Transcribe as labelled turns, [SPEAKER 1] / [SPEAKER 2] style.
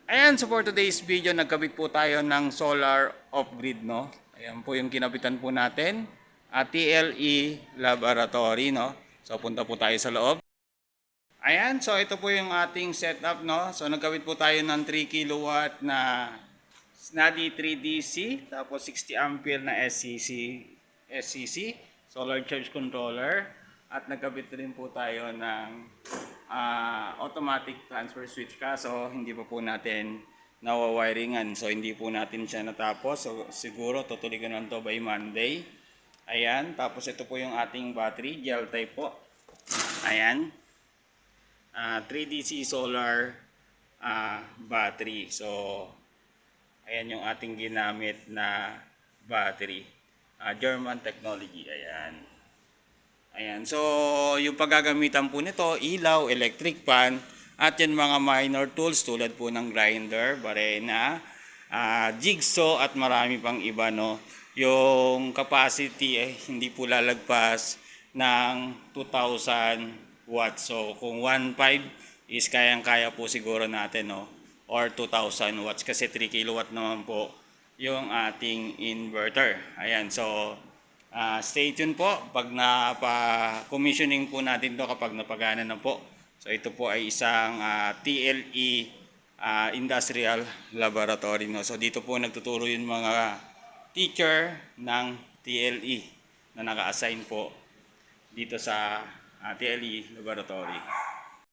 [SPEAKER 1] Ayan, so for today's video, nagkabit po tayo ng solar off-grid, no? Ayan po yung kinabitan po natin. TLE Laboratory, no? So punta po tayo sa loob. Ayan, so ito po yung ating setup, no? So nagkabit po tayo ng 3 kilowatt na Snadi 3DC, tapos 60 ampere na SCC, Solar Charge Controller. At nagkabit rin po tayo ng automatic transfer switch, kaso hindi pa po natin nawawiringan. So hindi po natin siya natapos. So siguro tutuloy ko na to by Monday. Ayan, tapos ito po yung ating battery, gel type po. Ayan, 3DC solar battery. So ayan yung ating ginamit na battery. German technology. Ayan. So, yung paggagamitan po nito, ilaw, electric fan, at yung mga minor tools tulad po ng grinder, barena, jigsaw, at marami pang iba, no. Yung capacity hindi po lalagpas ng 2,000 watts. So, kung 1.5 is kayang-kaya po siguro natin, no. Or 2,000 watts kasi 3 kilowatt naman po yung ating inverter. Ayan. So, stay tuned po pag commissioning po natin to, kapag napagana na po. So ito po ay isang TLE Industrial Laboratory, no. So dito po nagtuturo yung mga teacher ng TLE na naka-assign po dito sa TLE Laboratory.